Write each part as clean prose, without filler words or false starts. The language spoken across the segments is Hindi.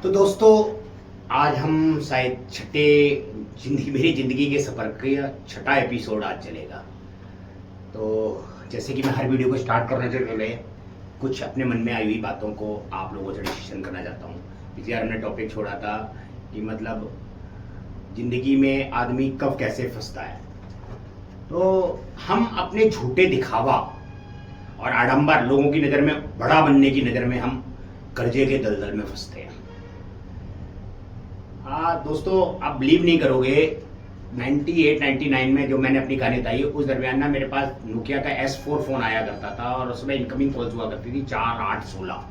तो दोस्तों, आज हम शायद मेरी ज़िंदगी के सफ़र का छठा एपिसोड आज चलेगा। तो जैसे कि मैं हर वीडियो को स्टार्ट करने से पहले कुछ अपने मन में आई हुई बातों को आप लोगों से डिस्कशन करना चाहता हूँ। पिछली बार हमने टॉपिक छोड़ा था कि मतलब ज़िंदगी में आदमी कब कैसे फंसता है। तो हम अपने झूठे दिखावा और आडंबर लोगों की नज़र में बड़ा बनने की नज़र में हम कर्जे के दलदल में फंसते हैं। दोस्तों, आप बिलीव नहीं करोगे, 98-99 में जो मैंने अपनी कहानी बताई उस दरमियान ना मेरे पास नोकिया का S4 फ़ोन आया करता था और उसमें इनकमिंग कॉल्स हुआ करती थी 4, 8, 16।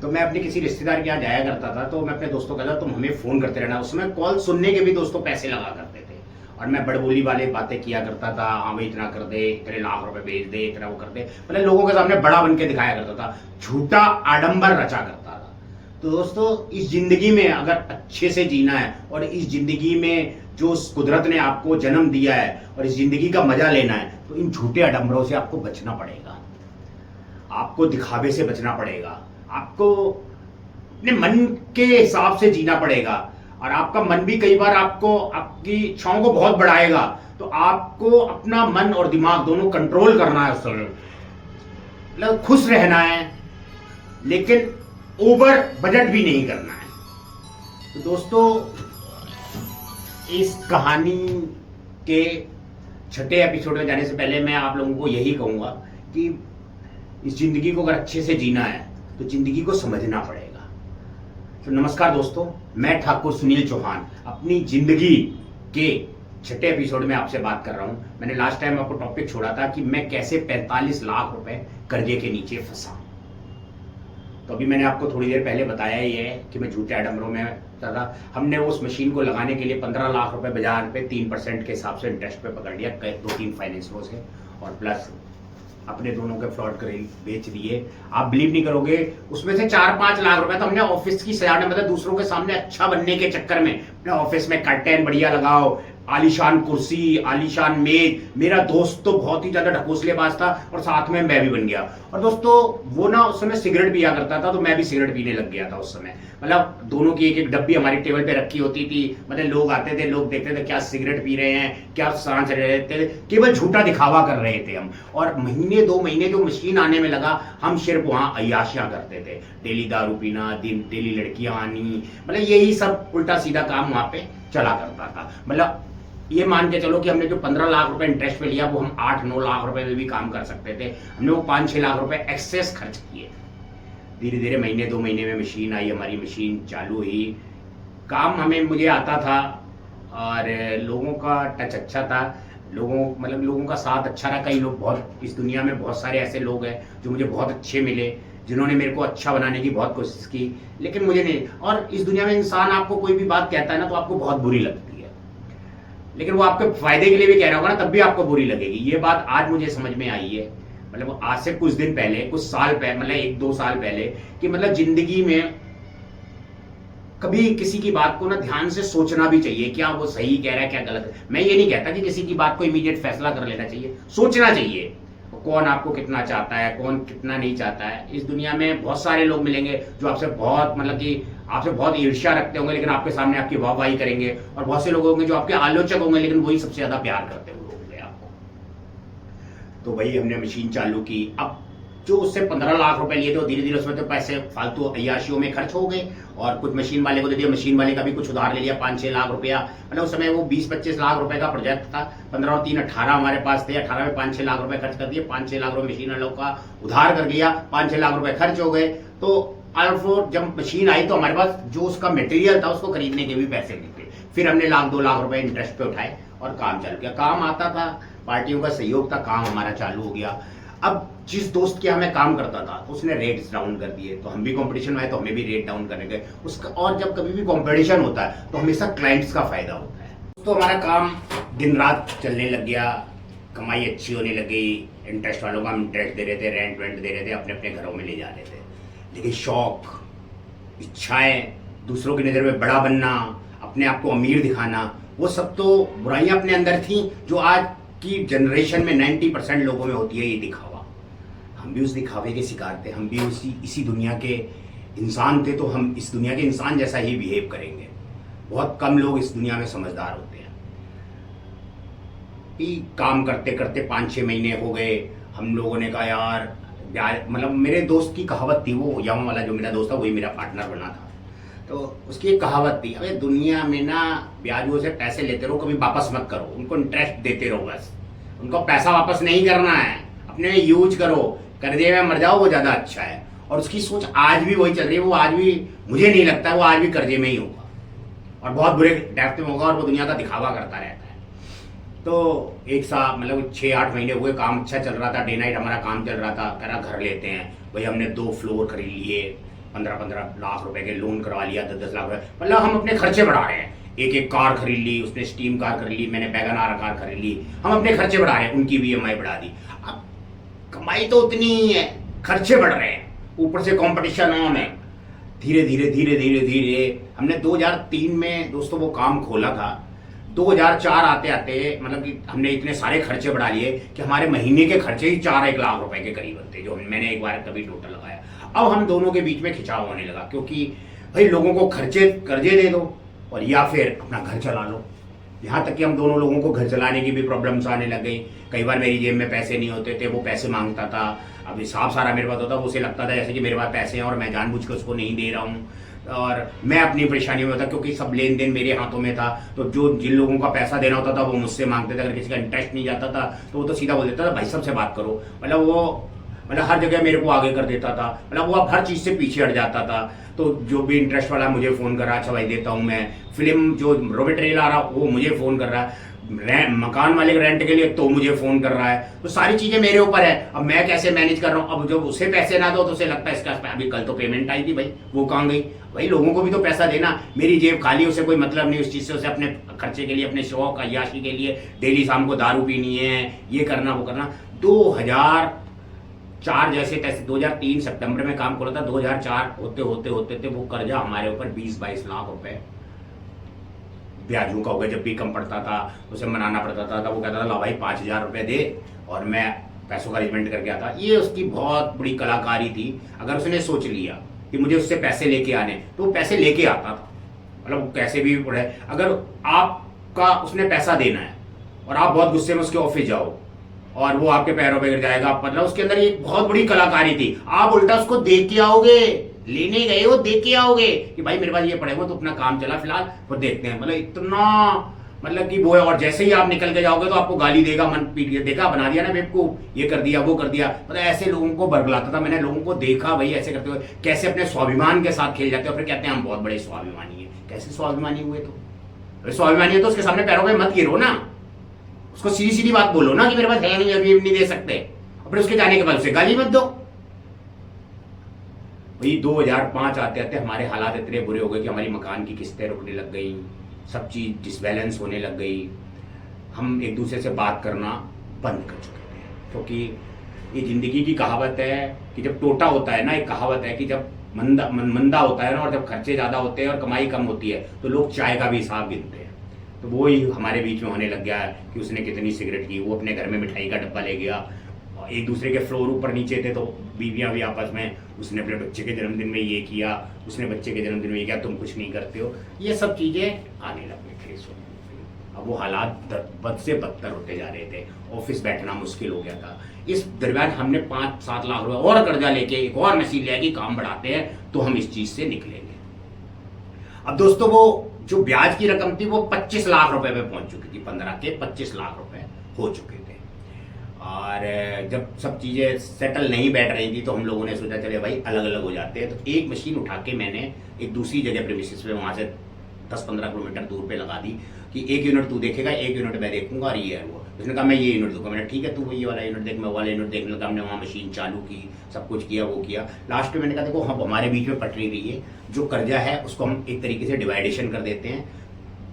तो मैं अपने किसी रिश्तेदार के यहाँ जाया करता था तो मैं अपने दोस्तों को कहता तुम हमें फ़ोन करते रहना। उसमें कॉल सुनने के भी दोस्तों पैसे लगा करते थे और मैं बड़बोली वाले बातें किया करता था। हाँ भाई, इतना कर दे, इतने लाख रुपए भेज दे, इतना वो कर दे, मतलब लोगों के सामने बड़ा बन के दिखाया करता था, झूठा आडंबर रचा करता था। तो दोस्तों, इस जिंदगी में अगर अच्छे से जीना है और इस जिंदगी में जो कुदरत ने आपको जन्म दिया है और इस जिंदगी का मजा लेना है तो इन झूठे आडंबरों से आपको बचना पड़ेगा, आपको दिखावे से बचना पड़ेगा, आपको अपने मन के हिसाब से जीना पड़ेगा। और आपका मन भी कई बार आपको आपकी इच्छाओं को बहुत बढ़ाएगा, तो आपको अपना मन और दिमाग दोनों कंट्रोल करना है। उस समय मतलब खुश रहना है लेकिन ओवर बजट भी नहीं करना है। तो दोस्तों, इस कहानी के छठे एपिसोड में जाने से पहले मैं आप लोगों को यही कहूंगा कि इस जिंदगी को अगर अच्छे से जीना है तो जिंदगी को समझना पड़ेगा। तो नमस्कार दोस्तों, मैं ठाकुर सुनील चौहान अपनी जिंदगी के छठे एपिसोड में आपसे बात कर रहा हूं। मैंने लास्ट टाइम आपको टॉपिक छोड़ा था कि मैं कैसे 45 लाख रुपए कर्जे के नीचे फंसा। तो अभी मैंने आपको थोड़ी देर पहले बताया ही है कि मैं झूठे आडंबरों में था। हमने उस मशीन को लगाने के लिए 15 लाख रुपए बाजार पे 3% के हिसाब से इंटरेस्ट पे पकड़ लिया 2-3 फाइनेंसरों से और प्लस अपने दोनों के फ्रॉड कर बेच दिए। आप बिलीव नहीं करोगे, उसमें से 4-5 लाख रुपए तो हमने ऑफिस की सजाने, मतलब दूसरों के सामने अच्छा बनने के चक्कर में अपने ऑफिस में कर्टेन बढ़िया लगाओ, आलीशान कुर्सी, आलीशान मेज। मेरा दोस्त तो बहुत ही ज्यादा ढकोसलेबाज था और साथ में मैं भी बन गया। और दोस्तों, वो ना उस समय सिगरेट पिया करता था तो मैं भी सिगरेट पीने लग गया था उस समय। मतलब दोनों की एक एक डब्बी हमारी टेबल पे रखी होती थी। मतलब लोग आते थे, लोग देखते थे क्या सिगरेट पी रहे हैं, क्या सांस रहे थे, केवल झूठा दिखावा कर रहे थे हम। और महीने 2 महीने जो मशीन आने में लगा, हम सिर्फ वहां अय्याशियां करते थे। डेली दारू पीना, डेली लड़कियां आनी, मतलब यही सब उल्टा सीधा काम वहां पे चला करता था। मतलब ये मान के चलो कि हमने जो 15 लाख रुपए इंटरेस्ट पे लिया वो हम 8-9 लाख रुपए में भी काम कर सकते थे। हमने वो 5-6 लाख रुपए एक्सेस खर्च किए। धीरे धीरे महीने 2 महीने में मशीन आई, हमारी मशीन चालू हुई, काम मुझे आता था और लोगों का टच अच्छा था। लोगों का साथ अच्छा रहा। कई लोग, बहुत इस दुनिया में बहुत सारे ऐसे लोग हैं जो मुझे बहुत अच्छे मिले, जिन्होंने मेरे को अच्छा बनाने की बहुत कोशिश की, लेकिन मुझे नहीं। और इस दुनिया में इंसान आपको कोई भी बात कहता है ना तो आपको बहुत बुरी लगती है, लेकिन वो आपके फायदे के लिए भी कह रहा होगा ना तब भी आपको बुरी लगेगी। ये बात आज मुझे समझ में आई है। मतलब आज से कुछ दिन पहले, कुछ साल पहले, मतलब 1-2 साल पहले, कि मतलब जिंदगी में कभी किसी की बात को ना ध्यान से सोचना भी चाहिए, क्या वो सही कह रहा है, क्या गलत है। मैं ये नहीं कहता कि किसी की बात को इमीडिएट फैसला कर लेना चाहिए, सोचना चाहिए कौन आपको कितना चाहता है, कौन कितना नहीं चाहता है। इस दुनिया में बहुत सारे लोग मिलेंगे जो आपसे बहुत, मतलब कि आपसे बहुत ईर्ष्या रखते होंगे लेकिन आपके सामने आपकी वाहवाही करेंगे, और बहुत से लोग होंगे जो आपके आलोचक होंगे लेकिन वही सबसे ज्यादा प्यार करते होंगे आपको। तो वही हमने मशीन चालू की। अब जो उससे 15 लाख रुपए लिए थे, धीरे धीरे उसमें तो पैसे फालतू अय्याशियों में खर्च हो गए और कुछ मशीन वाले को दे दिया। मशीन वाले का भी कुछ उधार ले लिया 5-6 लाख रुपया। मतलब उस समय वो 20-25 लाख रुपए का प्रोजेक्ट था। 15 और 3 18 हमारे पास थे। 18 में 5-6 लाख रुपए खर्च कर दिए। 5-6 लाख रुपए मशीन वालों का उधार कर लिया, 5-6 लाख रुपए खर्च हो गए। तो अल्फो जब मशीन आई तो हमारे पास जो उसका मटेरियल था उसको खरीदने के भी पैसे नहीं थे। फिर हमने 1-2 लाख रुपए इंटरेस्ट पे उठाए और काम चालू किया। काम आता था, पार्टियों का सहयोग था, काम हमारा चालू हो गया। अब जिस दोस्त के यहाँ मैं काम करता था उसने रेट्स डाउन कर दिए, तो हम भी कंपटीशन में आए तो हमें भी रेट डाउन करने गए उसका। और जब कभी भी कंपटीशन होता है तो हमेशा क्लाइंट्स का फायदा होता है। तो हमारा काम दिन रात चलने लग गया, कमाई अच्छी होने लगी। इंटरेस्ट वालों का हम इंटरेस्ट दे रहे थे, रेंट वेंट दे रहे थे, अपने अपने घरों में ले जा रहे थे। लेकिन शौक, इच्छाएं, दूसरों की नज़र में बड़ा बनना, अपने आप को अमीर दिखाना, वो सब तो बुराइयां अपने अंदर थी जो आज की जनरेशन में 90% लोगों में होती है, ये दिखावा। हम भी उस दिखावे के शिकार थे, हम भी इसी दुनिया के इंसान थे तो हम इस दुनिया के इंसान जैसा ही बिहेव करेंगे। बहुत कम लोग इस दुनिया में समझदार होते हैं। कि काम करते करते 5-6 महीने हो गए, हम लोगों ने कहा यार मतलब मेरे दोस्त की कहावत थी, वो यामा वाला जो मेरा दोस्त था वही मेरा पार्टनर बना था, तो उसकी एक कहावत थी, अबे दुनिया में ना ब्याजों से पैसे लेते रहो, कभी वापस मत करो, उनको इंटरेस्ट देते रहो, बस उनको पैसा वापस नहीं करना है, अपने में यूज करो, कर्जे में मर जाओ वो ज्यादा अच्छा है। और उसकी सोच आज भी वही चल रही है, वो आज भी, मुझे नहीं लगता वो आज भी कर्जे में ही होगा और बहुत बुरे डेप्थ में होगा और वो दुनिया का दिखावा करता रहता है। तो एक साथ मतलब 6-8 महीने हुए, काम अच्छा चल रहा था, डे नाइट हमारा काम चल रहा था, कह रहा घर लेते हैं भाई, हमने 2 फ्लोर खरीद लिए, 15-15 लाख रुपए के लोन करवा लिया, 10-10 लाख रुपए, मतलब हम अपने खर्चे बढ़ा रहे हैं। एक कार खरीद ली, उसने स्टीम कार खरीद ली, मैंने वैगन आर कार खरीद ली, हम अपने खर्चे बढ़ा रहे हैं, उनकी भी EMI बढ़ा दी। अब कमाई तो उतनी ही है, खर्चे बढ़ रहे हैं, ऊपर से कंपटीशन ऑन है। धीरे धीरे धीरे धीरे धीरे हमने 2003 में दोस्तों वो काम खोला था, 2004 आते आते मतलब कि हमने इतने सारे खर्चे बढ़ा लिए कि हमारे महीने के खर्चे ही 4-1 लाख रुपए के करीब बनते, जो मैंने एक बार कभी टोटल लगाया। अब हम दोनों के बीच में खिंचाव होने लगा, क्योंकि भाई लोगों को कर्जे दे दो और या फिर अपना घर चला लो। यहाँ तक कि हम दोनों लोगों को घर चलाने की भी प्रॉब्लम्स आने लग गई। कई बार मेरी जेब में पैसे नहीं होते थे, वो पैसे मांगता था, अब हिसाब सारा मेरे पास होता, उसे लगता था जैसे कि मेरे पास पैसे हैं और मैं जानबूझ के उसको नहीं दे रहा हूँ, और मैं अपनी परेशानी में होता क्योंकि सब लेन देन मेरे हाथों में था। तो जो जिन लोगों का पैसा देना होता था वो मुझसे मांगते थे, अगर किसी का इंटरेस्ट नहीं जाता था तो वो तो सीधा बोल देता था भाई साहब से बात करो, मतलब हर जगह मेरे को आगे कर देता था, मतलब वो अब हर चीज़ से पीछे हट जाता था। तो जो भी इंटरेस्ट वाला मुझे फ़ोन कर रहा, अच्छा भाई देता हूँ मैं, फिल्म जो रॉबर्ट रेल आ रहा वो मुझे फ़ोन कर रहा है, मकान मालिक रेंट के लिए तो मुझे फ़ोन कर रहा है, तो सारी चीज़ें मेरे ऊपर है। अब मैं कैसे मैनेज कर रहा हूँ, अब जब उसे पैसे ना दो तो उसे लगता है इसका अभी कल तो पेमेंट आई थी भाई, वो कहाँ गई, भाई लोगों को भी तो पैसा देना, मेरी जेब खाली, उसे कोई मतलब नहीं उस चीज़ से, उसे अपने खर्चे के लिए, अपने शौक अय्याशी के लिए डेली शाम को दारू पीनी है, ये करना वो करना। 2004 जैसे तैसे 2003 सितंबर में काम खोला था, 2004 होते होते होते थे वो कर्जा हमारे ऊपर 20-22 लाख रुपए ब्याजों का हो गया। जब भी कम पड़ता था उसे मनाना पड़ता था, वो कहता था ला भाई 5,000 रुपए दे, और मैं पैसों का अरेंजमेंट करके आता। ये उसकी बहुत बड़ी कलाकारी थी। अगर उसने सोच लिया कि मुझे उससे पैसे लेके आने, तो वो पैसे लेके आता था, मतलब कैसे भी पड़े। अगर आपका उसने पैसा देना है और आप बहुत गुस्से में उसके ऑफिस जाओ और वो आपके पैरों पे गिर जाएगा, मतलब उसके अंदर एक बहुत बड़ी कलाकारी थी। आप उल्टा उसको दे के आओगे, लेने गए हो दे के आओगे कि भाई मेरे पास ये पड़े हुए, तो अपना काम चला फिलहाल, फिर देखते हैं, मतलब इतना मतलब कि वो है। और जैसे ही आप निकल के जाओगे तो आपको गाली देगा, मन पीट, देखा बना दिया ना बेवकूफ, ये कर दिया वो कर दिया, मतलब ऐसे लोगों को बरगलाता था। मैंने लोगों को देखा भाई ऐसे करते हुए, कैसे अपने स्वाभिमान के साथ खेल जाते हैं और फिर कहते हैं हम बहुत बड़े स्वाभिमानी है। कैसे स्वाभिमानी हुए? तो स्वाभिमानी है तो उसके सामने पैरों पे मत गिरो ना, उसको सीधी सीधी बात बोलो ना कि मेरे पास है नहीं, अभी नहीं दे सकते, और फिर उसके जाने के बाद उसे गाली मत दो। वही 2005 आते आते हमारे हालात इतने बुरे हो गए कि हमारी मकान की किस्तें रुकने लग गई, सब चीज़ डिसबैलेंस होने लग गई, हम एक दूसरे से बात करना बंद कर चुके थे। क्योंकि ये ज़िंदगी की कहावत है कि जब टोटा होता है ना, एक कहावत है कि जब मंदा होता है ना, और जब खर्चे ज़्यादा होते हैं और कमाई कम होती है तो लोग चाय का भी हिसाब गिनते हैं। तो वो ही हमारे बीच में होने लग गया है कि उसने कितनी सिगरेट की, वो अपने घर में मिठाई का डब्बा ले गया, एक दूसरे के फ्लोर ऊपर नीचे थे तो बीवियां भी आपस में, उसने अपने बच्चे के जन्मदिन में ये किया, उसने बच्चे के जन्मदिन में ये किया, तुम कुछ नहीं करते हो, ये सब चीज़ें आने लग गई थे। अब वो हालात बद से बदतर होते जा रहे थे, ऑफिस बैठना मुश्किल हो गया था। इस दरमियान हमने 5-7 लाख रुपए और कर्जा लेके एक और मशीन लिया कि काम बढ़ाते हैं तो हम इस चीज़ से निकलेंगे। अब दोस्तों वो जो ब्याज की रकम थी वो 25 लाख रुपए पे पहुंच चुकी थी, 15 के 25 लाख रुपए हो चुके थे। और जब सब चीज़ें सेटल नहीं बैठ रही थी तो हम लोगों ने सोचा चले भाई अलग अलग हो जाते हैं। तो एक मशीन उठा के मैंने एक दूसरी जगह प्रीमिसेस पे, वहाँ से 10-15 किलोमीटर दूर पे लगा दी कि एक यूनिट तू देखेगा, एक यूनिट मैं देखूंगा, और ये है वो। उसने कहा मैं ये यूनिट दूंगा, मैंने ठीक है तू ये वाला यूनिट देख, मैं वाला यूनिट देखने लगा। हमने वहाँ मशीन चालू की, सब कुछ किया, वो किया। लास्ट में मैंने कहा देखो हम हमारे बीच में पटरी रही है, जो कर्जा है उसको हम एक तरीके से डिवाइडेशन कर देते हैं।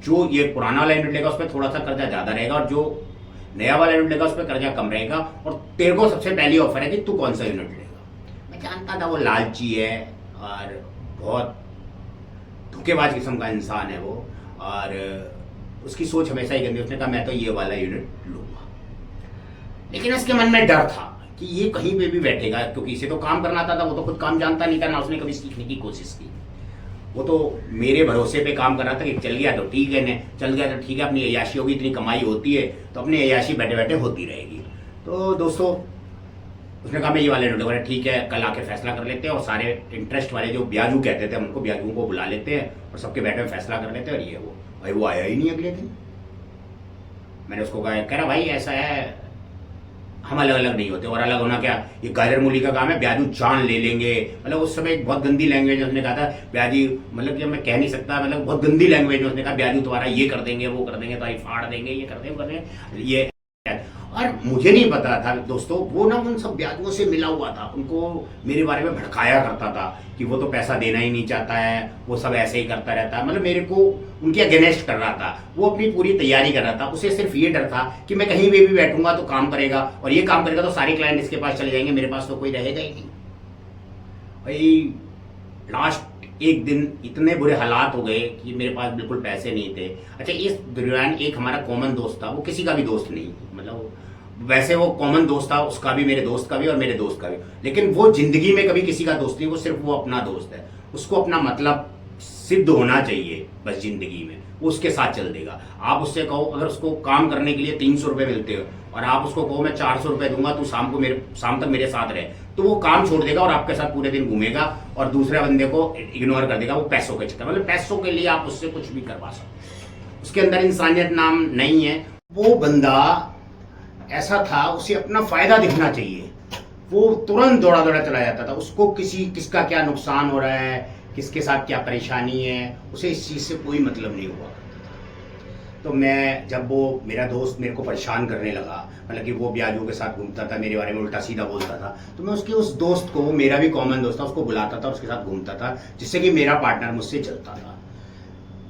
जो ये पुराना वाला यूनिट लेगा उस पर थोड़ा सा कर्जा ज़्यादा रहेगा, और जो नया वाला यूनिट लेगा उस पर कर्जा कम रहेगा। और तेरे को सबसे पहली ऑफर है कि तू कौन सा यूनिट लेगा। मैं जानता था वो लालची है और बहुत धोखेबाज किस्म का इंसान है वो, और उसकी सोच हमेशा ही गंदी। उसने कहा मैं तो ये वाला यूनिट लूंगा, लेकिन उसके मन में डर था कि ये कहीं पे भी बैठेगा, क्योंकि इसे तो काम करना आता था, वो तो खुद काम जानता नहीं था ना उसने कभी सीखने की कोशिश की। वो तो मेरे भरोसे पे काम कर रहा था कि चल गया तो ठीक है, ने चल गया तो ठीक है, अपनी अय्याशी होगी, इतनी कमाई होती है तो अपनी अय्याशी बैठे बैठे होती रहेगी। तो दोस्तों उसने कहा मैं ये वाले नोट, बोला ठीक है कल आके फैसला कर लेते हैं, और सारे इंटरेस्ट वाले जो ब्याजू कहते थे हम उनको, ब्याजू को बुला लेते हैं और सबके बैठे में फैसला कर लेते हैं। और ये वो भाई वो आया ही नहीं अगले दिन। मैंने उसको कह रहा भाई ऐसा है, हम अलग अलग नहीं होते, और अलग होना क्या, ये गाजर मूली का काम है, ब्याजू जान ले लेंगे। मतलब उस समय एक बहुत गंदी लैंग्वेज उसने कहा था ब्याजी, मतलब कि मैं कह नहीं सकता, मतलब बहुत गंदी लैंग्वेज में उसने कहा ब्याजू तुम्हारा ये कर देंगे, वो कर देंगे, तुम्हारी फाड़ देंगे, ये कर देंगे, वो कर देंगे ये। और मुझे नहीं पता था दोस्तों, वो ना उन सब ब्याजुओं से मिला हुआ था, उनको मेरे बारे में भड़काया करता था कि वो तो पैसा देना ही नहीं चाहता है, वो सब ऐसे ही करता रहता है, मतलब मेरे को उनके अगेंस्ट कर रहा था। वो अपनी पूरी तैयारी कर रहा था, उसे सिर्फ ये डर था कि मैं कहीं भी बैठूंगा तो काम करेगा, और ये काम करेगा तो सारे क्लाइंट इसके पास चले जाएंगे, मेरे पास तो कोई रहेगा ही नहीं। भाई लास्ट एक दिन इतने बुरे हालात हो गए कि मेरे पास बिल्कुल पैसे नहीं थे। अच्छा इस दौरान एक हमारा कॉमन दोस्त था, वो किसी का भी दोस्त नहीं, मतलब वैसे वो कॉमन दोस्त था, उसका भी, मेरे दोस्त का भी और मेरे दोस्त का भी, लेकिन वो जिंदगी में कभी किसी का दोस्त नहीं, वो सिर्फ वो अपना दोस्त है। उसको अपना मतलब सिद्ध होना चाहिए बस जिंदगी में, वो उसके साथ चल देगा। आप उससे कहो, अगर उसको काम करने के लिए 300 रुपये मिलते हो और आप उसको कहो मैं 400 रुपये दूंगा, तू शाम तक मेरे साथ रहे, तो वो काम छोड़ देगा और आपके साथ पूरे दिन घूमेगा और दूसरे बंदे को इग्नोर कर देगा, वो पैसों के चक्कर, मतलब पैसों के लिए आप उससे कुछ भी करवा सकते। उसके अंदर इंसानियत नाम नहीं है। वो बंदा ऐसा था, उसे अपना फायदा दिखना चाहिए, वो तुरंत दौड़ा दौड़ा चला जाता था। उसको किसका क्या नुकसान हो रहा है, किसके साथ क्या परेशानी है, उसे इस चीज़ से कोई मतलब नहीं हुआ करता था। तो मैं जब वो मेरा दोस्त मेरे को परेशान करने लगा, मतलब कि वो ब्याजों के साथ घूमता था, मेरे बारे में उल्टा सीधा बोलता था, तो मैं उसके उस दोस्त को, मेरा भी कॉमन दोस्त था, उसको बुलाता था, उसके साथ घूमता था, जिससे कि मेरा पार्टनर मुझसे चलता था।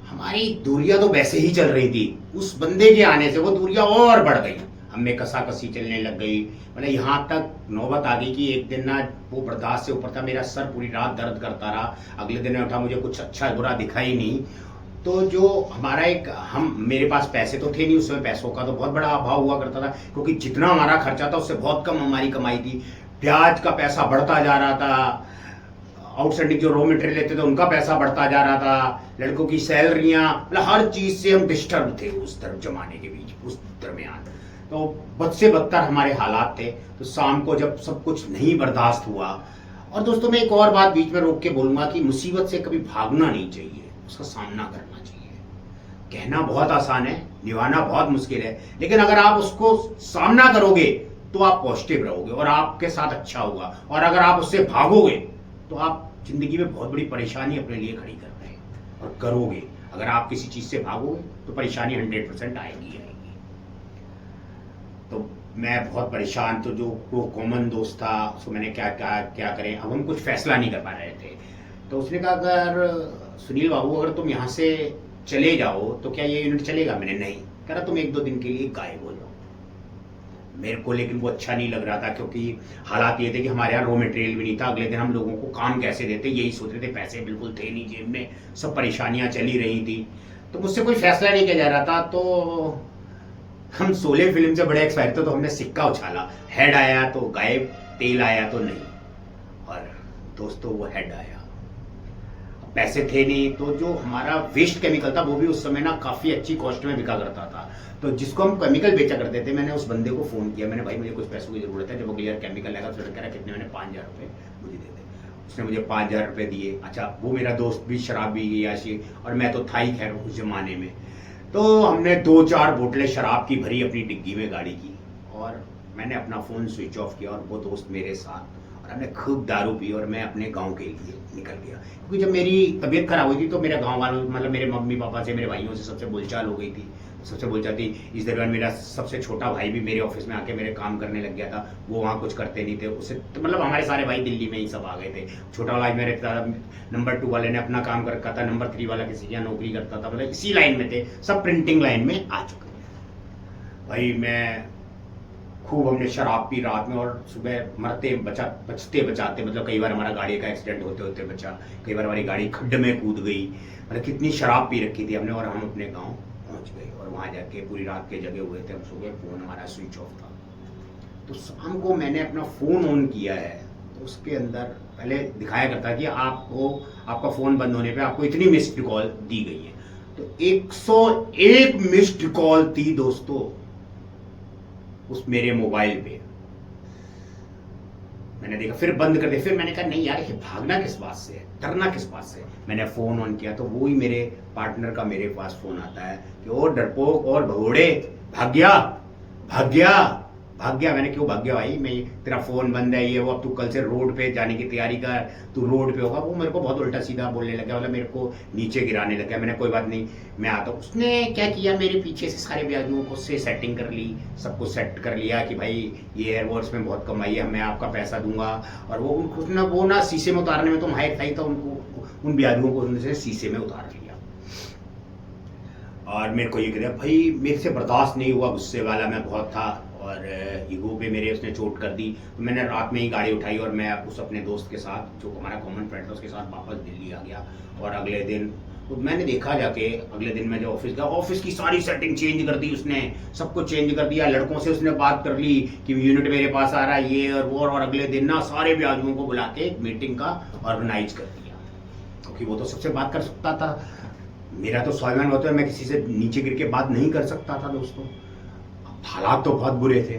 हमारी दूरियां तो वैसे ही चल रही थी, उस बंदे के आने से वो दूरियां और बढ़ गई, हमें कसाकसी चलने लग गई। मतलब यहाँ तक नौबत आ गई कि एक दिन ना वो बर्दाश्त से ऊपर था, मेरा सर पूरी रात दर्द करता रहा, अगले दिन उठा मुझे कुछ अच्छा बुरा दिखा ही नहीं। तो जो हमारा मेरे पास पैसे तो थे नहीं उस समय, पैसों का तो बहुत बड़ा अभाव हुआ करता था, क्योंकि जितना हमारा खर्चा था उससे बहुत कम हमारी कमाई थी। ब्याज का पैसा बढ़ता जा रहा था, आउटस्टैंडिंग जो रॉ मटेरियल लेते थे उनका पैसा बढ़ता जा रहा था, लड़कों की सैलरियां, मतलब हर चीज से हम डिस्टर्ब थे उस जमाने के बीच, उस दरमियान। तो बद से बदतर हमारे हालात थे। तो शाम को जब सब कुछ नहीं बर्दाश्त हुआ, और दोस्तों मैं एक और बात बीच में रोक के बोलूंगा कि मुसीबत से कभी भागना नहीं चाहिए, उसका सामना करना चाहिए। कहना बहुत आसान है, निभाना बहुत मुश्किल है, लेकिन अगर आप उसको सामना करोगे तो आप पॉजिटिव रहोगे और आपके साथ अच्छा होगा। और अगर आप उससे भागोगे तो आप जिंदगी में बहुत बड़ी परेशानी अपने लिए खड़ी कर रहे हैं और करोगे। अगर आप किसी चीज से भागोगे तो परेशानी 100% आएगी। तो मैं बहुत परेशान, तो जो वो कॉमन दोस्त था उसको मैंने क्या करें, अब हम कुछ फैसला नहीं कर पा रहे थे। तो उसने कहा अगर सुनील बाबू अगर तुम यहाँ से चले जाओ तो क्या ये यूनिट चलेगा। मैंने नहीं, कह रहा तुम 1-2 दिन के लिए गायब हो जाओ। मेरे को लेकिन वो अच्छा नहीं लग रहा था, क्योंकि हालात ये थे कि हमारे यहाँ रॉ मटेरियल भी नहीं था, अगले दिन हम लोगों को काम कैसे देते यही सोच रहे थे, पैसे बिल्कुल थे नहीं जेब में, सब परेशानियां चली रही थी। तो मुझसे कोई फैसला नहीं किया जा रहा था। तो हम शोले फिल्म से बड़े एक्साइटेड थे, तो हमने सिक्का उछाला, हेड आया तो गायब, तेल आया तो नहीं। और दोस्तों वो हेड आया, पैसे थे नहीं, तो जो हमारा वेस्ट केमिकल था वो भी उस समय ना काफी अच्छी कॉस्ट में बिका करता था। तो जिसको हम केमिकल बेचा करते थे, मैंने उस बंदे को फोन किया, मैंने भाई मुझे कुछ पैसों की जरूरत है, जब अगली केमिकल लगा तो कह रहा कितने, मैंने 5000 रुपये मुझे दे दे। उसने मुझे 5000 रुपये दिए। अच्छा वो मेरा दोस्त भी शराबी याशी, और मैं तो था ही खैर उस जमाने में। तो हमने 2-4 बोतलें शराब की भरी अपनी डिग्गी में गाड़ी की, और मैंने अपना फ़ोन स्विच ऑफ किया और वो दोस्त मेरे साथ, और हमने खूब दारू पी और मैं अपने गांव के लिए निकल गया। क्योंकि जब मेरी तबीयत खराब हुई थी तो मेरे गांव वालों, मतलब मेरे मम्मी पापा से, मेरे भाइयों से सबसे बोलचाल हो गई थी, सबसे बोलचाल थी। इस दौरान मेरा सबसे छोटा भाई भी मेरे ऑफिस में आके मेरे काम करने लग गया था, वो वहाँ कुछ करते नहीं थे उससे, तो मतलब हमारे सारे भाई दिल्ली में ही सब आ गए थे। छोटा वाला मेरे नंबर 2 वाले ने अपना काम कर रखा था, नंबर 3 वाला किसी की नौकरी करता था, मतलब इसी लाइन में थे, सब प्रिंटिंग लाइन में आ चुके थे। भाई मैं खूब हमने शराब पी रात में, और सुबह बचते बचाते, मतलब कई बार हमारा गाड़ी का एक्सीडेंट होते होते बचा, कई बार हमारी गाड़ी खड्ड में कूद गई, मतलब कितनी शराब पी रखी थी हमने। और हम अपने गांव पहुंच गए और वहां जाके पूरी रात के जगे हुए थे हम, सो गए, फोन हमारा स्विच ऑफ था। तो शाम को मैंने अपना फ़ोन ऑन किया है, तो उसके अंदर पहले दिखाया करता कि आपको आपका फ़ोन बंद होने पे आपको इतनी मिस्ड कॉल दी गई है। तो 101 मिस्ड कॉल थी दोस्तों उस मेरे मोबाइल पे। मैंने देखा, फिर बंद कर दिया। फिर मैंने कहा नहीं यार, ये भागना किस बात से है, डरना किस बात से है। मैंने फ़ोन ऑन किया तो वो ही मेरे पार्टनर का मेरे पास फ़ोन आता है कि ओ डरपोक और भगोड़े, भाग गया भाग गया भाग गया। मैंने, क्यों भाग गया भाई, मैं तेरा फ़ोन बंद है ये वो, अब तू कल से रोड पे जाने की तैयारी कर, तू रोड पे होगा। वो मेरे को बहुत उल्टा सीधा बोलने लगा, मतलब मेरे को नीचे गिराने लगा। मैंने कोई बात नहीं, मैं आता हूँ। उसने क्या किया, मेरे पीछे से सारे ब्याजुओं को से सेटिंग कर ली, सबको सेट कर लिया कि भाई ये एयरवर्ड्स में बहुत कमाई है, मैं आपका पैसा दूंगा। और वो उसने वो ना शीशे में उतारने में तो हाइट था, उनको उन ब्याजुओं को उनसे शीशे में उतार लिया। और मेरे को ये कह दिया, भाई मेरे से बर्दाश्त नहीं हुआ, गुस्से वाला मैं बहुत था और ईगो पे मेरे उसने चोट कर दी। तो मैंने रात में ही गाड़ी उठाई और मैं उस अपने दोस्त के साथ, जो हमारा कॉमन फ्रेंड था, उसके साथ वापस दिल्ली आ गया। और अगले दिन तो मैंने देखा जाके, अगले दिन मैं जो ऑफिस गया, ऑफिस की सारी सेटिंग चेंज कर दी उसने, सब कुछ चेंज कर दिया। लड़कों से उसने बात कर ली कि यूनिट मेरे पास आ रहा है, ये और वो। और अगले दिन ना सारे ब्याजुओं को बुला के एक मीटिंग का ऑर्गेनाइज कर दिया, क्योंकि वो तो सबसे बात कर सकता था। मेरा तो स्वाभिमान होता है, मैं किसी से नीचे गिर के बात नहीं कर सकता था दोस्तों। हालात तो बहुत बुरे थे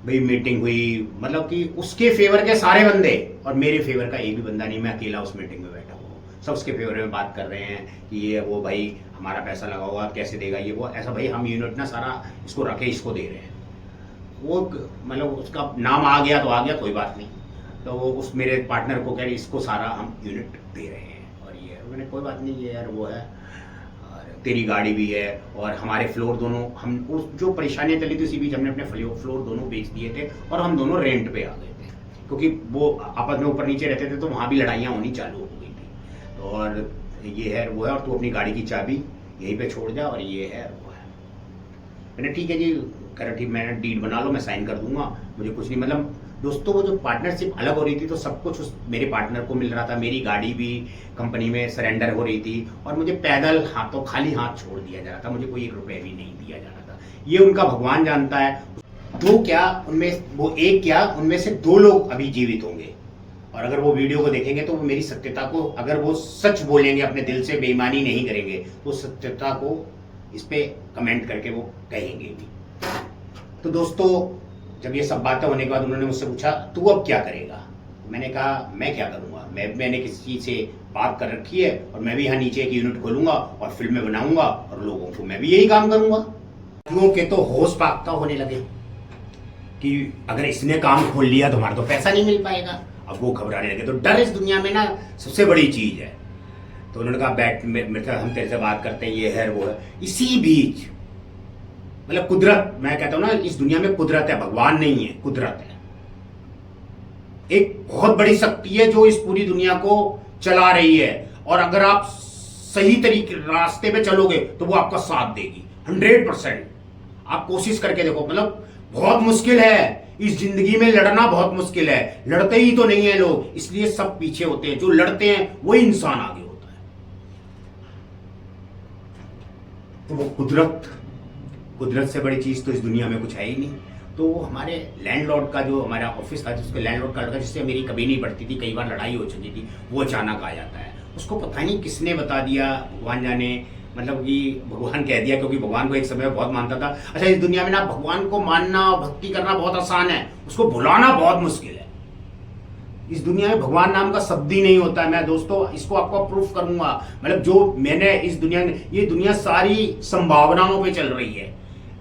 भाई। मीटिंग हुई, मतलब कि उसके फेवर के सारे बंदे और मेरे फेवर का एक भी बंदा नहीं। मैं अकेला उस मीटिंग में बैठा हूँ, सब उसके फेवर में बात कर रहे हैं कि ये वो, भाई हमारा पैसा लगा हुआ कैसे देगा ये वो, ऐसा। भाई हम यूनिट ना सारा इसको रखे, इसको दे रहे हैं। वो मतलब उसका नाम आ गया तो आ गया, कोई बात नहीं। तो वो उस मेरे पार्टनर को कह रही, इसको सारा हम यूनिट दे रहे हैं। और ये मैंने, कोई बात नहीं, ये यार वो है, तेरी गाड़ी भी है और हमारे फ्लोर दोनों, हम उस जो परेशानियां चली थी उसी बीच हमने अपने फ्लोर दोनों बेच दिए थे और हम दोनों रेंट पे आ गए थे, क्योंकि वो आपस में ऊपर नीचे रहते थे तो वहाँ भी लड़ाइयाँ होनी चालू हो गई थी। तो और ये है वो है, और तू अपनी गाड़ी की चाबी यहीं पे छोड़ जा, और ये है वो है। मैंने ठीक है जी, कह रहा ठीक, मैंने डीड बना लो, मैं साइन कर दूंगा, मुझे कुछ नहीं। मतलब दोस्तों वो जो पार्टनरशिप अलग हो रही थी तो सब कुछ उस मेरे पार्टनर को मिल रहा था। मेरी गाड़ी भी कंपनी में सरेंडर हो रही थी और मुझे पैदल हाथों खाली हाथ छोड़ दिया जा रहा था, मुझे कोई 1 रुपया भी नहीं दिया जा रहा था। ये उनका भगवान जानता है। दो क्या उनमें, वो एक क्या उनमें से 2 लोग अभी जीवित होंगे, और अगर वो वीडियो को देखेंगे तो वो मेरी सत्यता को, अगर वो सच बोलेंगे, अपने दिल से बेईमानी नहीं करेंगे, तो सत्यता को इस पे कमेंट करके वो कहेंगे भी। तो दोस्तों जब ये सब बातें होने के बाद उन्होंने मुझसे पूछा तू अब क्या करेगा। मैंने कहा मैं क्या करूंगा, मैंने किसी चीज से बात कर रखी है और मैं भी यहाँ नीचे एक यूनिट खोलूंगा और फिल्में बनाऊंगा और लोगों को मैं भी यही काम करूंगा। क्योंकि तो होश पाकता होने लगे कि अगर इसने काम खोल लिया तो हमारा तो पैसा नहीं मिल पाएगा। अब वो घबराने लगे। तो डर इस दुनिया में ना सबसे बड़ी चीज है। तो उन्होंने कहा बैठ, मेरे हम तेरे से बात करते हैं, ये है वो है। इसी बीच मतलब कुदरत, मैं कहता हूं ना इस दुनिया में कुदरत है, भगवान नहीं है, कुदरत है। एक बहुत बड़ी शक्ति है जो इस पूरी दुनिया को चला रही है, और अगर आप सही तरीके रास्ते पे चलोगे तो वो आपका साथ देगी 100%। आप कोशिश करके देखो। मतलब बहुत मुश्किल है इस जिंदगी में, लड़ना बहुत मुश्किल है। लड़ते ही तो नहीं है लोग, इसलिए सब पीछे होते हैं। जो लड़ते हैं वही इंसान आगे होता है। तो वो कुदरत से बड़ी चीज तो इस दुनिया में कुछ है ही नहीं। तो हमारे लैंडलॉर्ड का, जो हमारा ऑफिस था, जिसके लैंडलॉर्ड का लड़का, जिससे मेरी कभी नहीं बढ़ती थी, कई बार लड़ाई हो चुकी थी, वो अचानक आ जाता है। उसको पता नहीं किसने बता दिया, भगवान जाने, मतलब कि भगवान कह दिया, क्योंकि भगवान को एक समय में बहुत मानता था। अच्छा, इस दुनिया में ना भगवान को मानना, भक्ति करना बहुत आसान है, उसको भुलाना बहुत मुश्किल है। इस दुनिया में भगवान नाम का शब्द ही नहीं होता है। मैं दोस्तों इसको आपको प्रूफ करूंगा। मतलब जो मैंने इस दुनिया में, ये दुनिया सारी संभावनाओं पे चल रही है।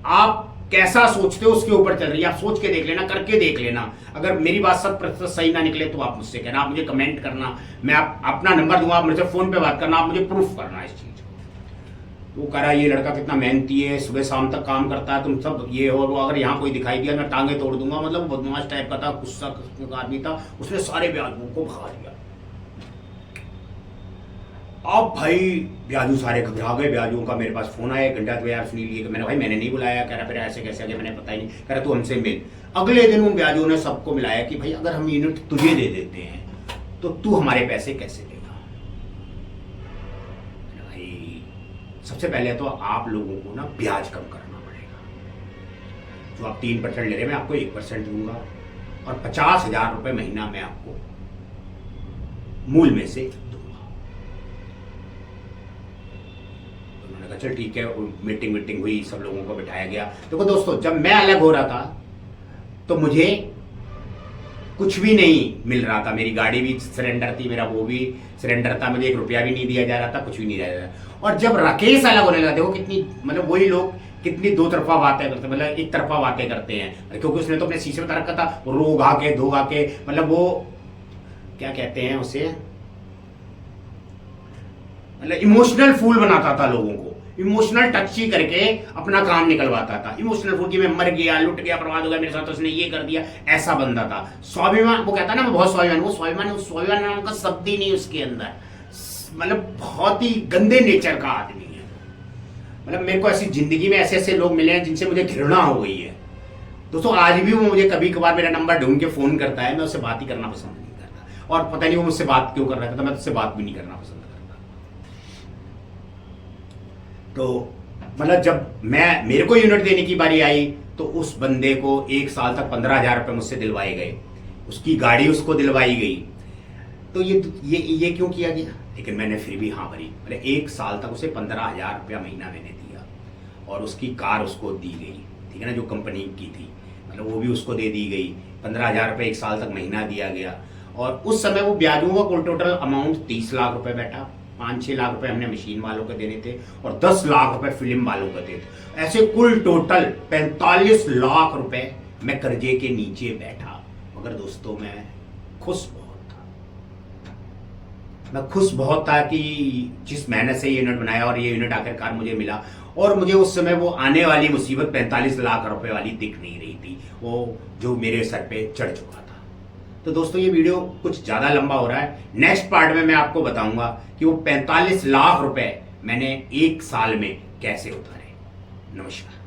आप कैसा सोचते हो उसके ऊपर चल रही है। आप सोच के देख लेना, करके देख लेना। अगर मेरी बात 100% सही ना निकले तो आप मुझसे कहना, आप मुझे कमेंट करना, मैं अपना नंबर दूंगा, आप मुझसे फोन पे बात करना, आप मुझे प्रूफ करना इस चीज को। तो कह रहा ये लड़का कितना मेहनती है, सुबह शाम तक काम करता है, तुम सब ये हो वो। अगर यहाँ कोई दिखाई दिया मैं टांगे तोड़ दूंगा। मतलब बदमाश टाइप का था, गुस्सा आदमी था। उसने सारे ब्याजुओं को भगा दिया। अब भाई ब्याजू सारे घबरा गए। ब्याजुओं का मेरे पास फोन आया 1 घंटा, तो यार सुनील ये, मैंने भाई मैंने नहीं बुलाया। कह रहा फिर ऐसे कैसे आगे, मैंने पता ही नहीं। कह रहा तू हमसे मिल। अगले दिन उन ब्याजुओं ने सबको मिलाया कि भाई अगर हम यूनिट तुझे दे देते हैं तो तू हमारे पैसे कैसे देगा। भाई सबसे पहले तो आप लोगों को ना ब्याज कम करना पड़ेगा। जो आप 3% ले रहे हैं मैं आपको 1% दूंगा और 50,000 रुपये महीना मैं आपको मूल में से दूंगा। तो उन्होंने कहा चल ठीक है। मीटिंग हुई, सब लोगों को बिठाया गया। देखो दोस्तों, जब मैं अलग हो रहा था तो मुझे कुछ भी नहीं मिल रहा था। मेरी गाड़ी भी सरेंडर थी, मेरा वो भी सरेंडर था, मुझे 1 रुपया भी नहीं दिया जा रहा था, कुछ भी नहीं दिया जा रहा था। और जब राकेश अलग होने लगा, देखो कितनी मतलब वही लोग कितनी दो तरफा बातें करते, मतलब एक तरफा बातें करते हैं, क्योंकि उसने तो अपने शीशे में रखा था, रो गा के धो गा के, मतलब वो क्या कहते हैं उसे, मतलब इमोशनल फूल बनाता था लोगों को, इमोशनल टची करके अपना काम निकलवाता था। इमोशनल फूल की मैं मर गया, लुट गया, बर्बाद हो गया मेरे साथ, उसने ये कर दिया, ऐसा बंदा था। स्वाभिमान, वो कहता ना मैं बहुत स्वाभिमान, वो स्वाभिमान नाम का शब्द ही नहीं उसके अंदर, मतलब बहुत ही गंदे नेचर का आदमी है। मतलब मेरे को ऐसी जिंदगी में ऐसे ऐसे लोग मिले हैं जिनसे मुझे घृणा हो गई है दोस्तों। आज भी वो मुझे कभी कभार मेरा नंबर ढूंढ के फोन करता है, मैं उससे बात ही करना पसंद नहीं करता, और पता नहीं वो मुझसे बात क्यों कर रहा था, मैं उससे बात भी नहीं करना पसंद करता। तो मतलब जब मेरे को यूनिट देने की बारी आई तो उस बंदे को 1 साल तक 15,000 रुपये मुझसे दिलवाए गए, उसकी गाड़ी उसको दिलवाई गई। तो ये क्यों किया गया? लेकिन मैंने फिर भी हाँ भरी, मतलब 1 साल तक उसे 15,000 रुपया महीना मैंने दिया, और उसकी कार उसको दी गई, ठीक है ना, जो कंपनी की थी, मतलब वो भी उसको दे दी गई। 15,000 रुपये 1 साल तक महीना दिया गया। और उस समय वो ब्याजों का कुल टोटल अमाउंट 30 लाख रुपए बैठा। 5-6 लाख रुपए हमने मशीन वालों को देने थे और 10 लाख रुपए फिल्म वालों को देते थे। ऐसे कुल टोटल 45 लाख रुपए मैं कर्जे के नीचे बैठा। मगर दोस्तों मैं खुश बहुत था, मैं खुश बहुत था कि जिस मेहनत से ये यूनिट बनाया और ये यूनिट आखिरकार मुझे मिला। और मुझे उस समय वो आने वाली मुसीबत 45 लाख रुपए वाली दिख नहीं रही थी, वो जो मेरे सर पे चढ़ चुका था। तो दोस्तों ये वीडियो कुछ ज़्यादा लंबा हो रहा है, नेक्स्ट पार्ट में मैं आपको बताऊंगा कि वो 45 लाख रुपए मैंने 1 साल में कैसे उतारे। नमस्कार।